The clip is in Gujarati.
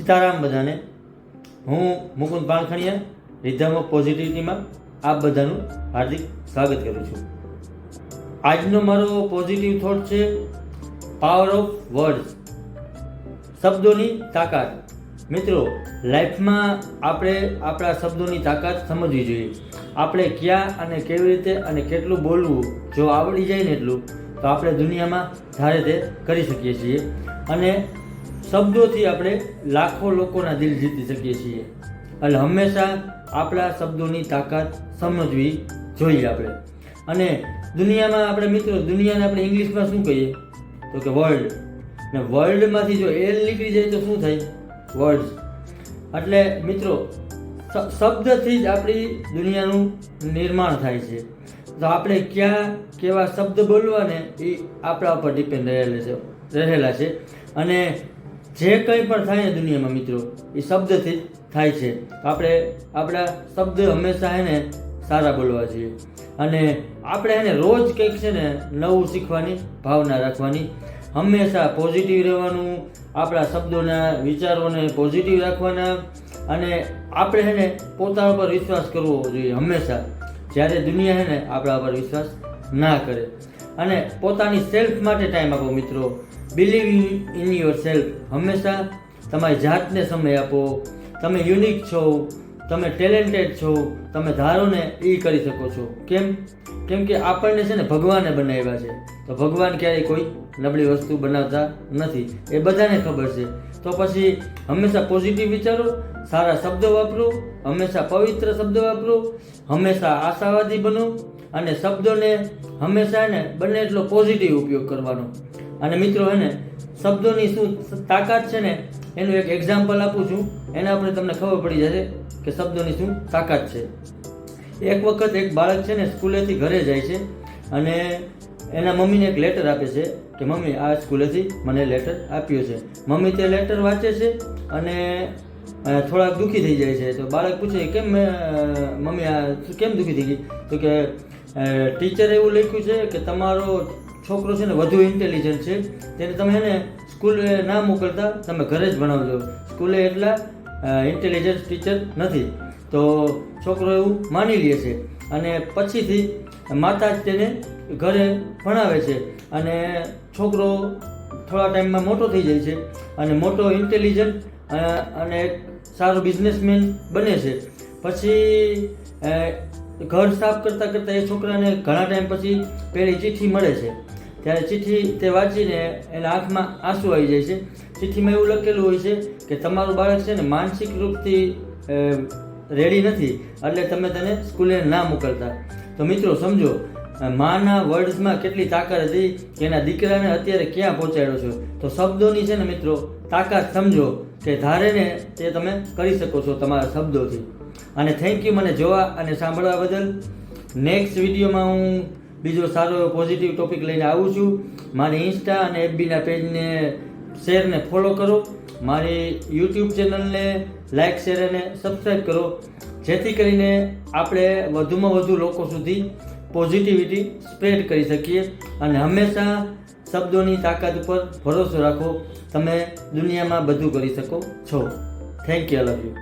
સીતારામ બધાને. હું મુકુંદ પાણખણિયા, રિધમ ઓફ પોઝિટિવિટીમાં આપ બધાનું હાર્દિક સ્વાગત કરું છું. આજનો મારો પોઝિટિવ થોટ છે પાવર ઓફ વર્ડ્સ, શબ્દોની તાકાત. મિત્રો, લાઈફમાં આપણે આપણા શબ્દોની તાકાત સમજવી જોઈએ. આપણે ક્યાં અને કેવી રીતે અને કેટલું બોલવું જો આવડી જાય ને એટલું, તો આપણે દુનિયામાં ધારે તે કરી શકીએ છીએ. અને શબ્દોથી આપણે લાખો લોકોના દિલ જીતી શકીએ છીએ. એટલે હંમેશા આપણા શબ્દોની તાકાત સમજવી જોઈએ આપણે. અને દુનિયામાં આપણે મિત્રો, દુનિયાને આપણે ઇંગ્લિશમાં શું કહીએ તો કે વર્લ્ડ. ને વર્લ્ડમાંથી જો એલ નીકળી જાય તો શું થાય? વર્ડ્સ. એટલે મિત્રો, શબ્દથી જ આપણી દુનિયાનું નિર્માણ થાય છે. તો આપણે ક્યાં કેવા શબ્દ બોલવાને એ આપણા ઉપર ડિપેન્ડ રહેલા છે. અને જે કંઈ પણ થાય ને દુનિયામાં મિત્રો, એ શબ્દથી જ થાય છે. આપણે આપણા શબ્દ હંમેશા એને સારા બોલવા જોઈએ. અને આપણે એને રોજ કંઈક છે ને નવું શીખવાની ભાવના રાખવાની, હંમેશા પોઝિટિવ રહેવાનું, આપણા શબ્દોના વિચારોને પોઝિટિવ રાખવાના. અને આપણે એને પોતાના પર વિશ્વાસ કરવો જોઈએ હંમેશા, જ્યારે દુનિયા છે ને આપણા પર વિશ્વાસ ના કરે. અને પોતાની સેલ્ફ માટે ટાઈમ આપો મિત્રો. Believe in your self. હંમેશા તમારી જાતને સમય આપો. તમે યુનિક છો, તમે ટેલેન્ટેડ છો, તમે ધારો ને એ કરી શકો છો. કેમ કે આપણને છે ને ભગવાને બનાવ્યા છે. તો ભગવાન ક્યારેય કોઈ નબળી વસ્તુ બનાવતા નથી, એ બધાને ખબર છે. તો પછી હંમેશા પોઝિટિવ વિચારો, સારા શબ્દો વાપરો, હંમેશા પવિત્ર શબ્દો વાપરો, હંમેશા આશાવાદી બનો. અને શબ્દોને હંમેશા એને બને એટલો પોઝિટિવ ઉપયોગ કરવાનો. અને મિત્રો એને શબ્દોની શું તાકાત છે ને, એનું એક એક્ઝામ્પલ આપું છું. એના આપણે તમને ખબર પડી જશે કે શબ્દોની શું તાકાત છે. એક વખત એક બાળક છે ને સ્કૂલેથી ઘરે જાય છે અને એના મમ્મીને એક લેટર આપે છે કે મમ્મી, આ સ્કૂલેથી મને લેટર આપ્યો છે. મમ્મી તે લેટર વાંચે છે અને થોડાક દુઃખી થઈ જાય છે. તો બાળક પૂછે કેમ મમ્મી આ કેમ દુઃખી થઈ ગઈ? તો કે ટીચરે એવું લખ્યું છે કે તમારો છોકરો છે ને વધુ ઇન્ટેલિજન્ટ છે, તેને તમે એને સ્કૂલે ના મોકલતા, તમે ઘરે જ ભણાવજો. સ્કૂલે એટલા ઇન્ટેલિજન્ટ ટીચર નથી. તો છોકરો એવું માની લે છે અને પછીથી માતા જ તેને ઘરે ભણાવે છે. અને છોકરો થોડા ટાઈમમાં મોટો થઈ જાય છે અને મોટો ઇન્ટેલિજન્ટ અને એક સારો બિઝનેસમેન બને છે. પછી ઘર સાફ કરતાં કરતાં એ છોકરાને ઘણા ટાઈમ પછી પેલી ચિઠ્ઠી મળે છે. ત્યારે ચિઠ્ઠી તે વાંચીને એના આંખમાં આંસુ આવી જાય છે. ચિઠ્ઠીમાં એવું લખેલું હોય છે કે તમારું બાળક છે ને માનસિક રૂપથી રેડી નથી, એટલે તમે તેને સ્કૂલે ના મોકલતા. તો મિત્રો સમજો, માના વર્ડ્સમાં કેટલી તાકાત હતી કે એના દીકરાને અત્યારે ક્યાં પહોંચાડ્યો છો. તો શબ્દોની છે ને મિત્રો તાકાત સમજો કે ધારે ને તે તમે કરી શકો છો તમારા શબ્દોથી. અને થેન્ક યુ મને જોવા અને સાંભળવા બદલ. નેક્સ્ટ વિડીયોમાં હું બીજો સારો એવો પોઝિટિવ ટોપિક લઈને આવું છું. મારી ઇન્સ્ટા અને એફબીના પેજને શેર ને ફોલો કરો. મારી યુટ્યુબ ચેનલને લાઇક, શેર અને સબસ્ક્રાઈબ કરો, જેથી કરીને આપણે વધુમાં વધુ લોકો સુધી પોઝિટિવિટી સ્પ્રેડ કરી શકીએ. અને હંમેશા શબ્દોની તાકાત ઉપર ભરોસો રાખો. તમે દુનિયામાં બધું કરી શકો છો. Thank you. I love you.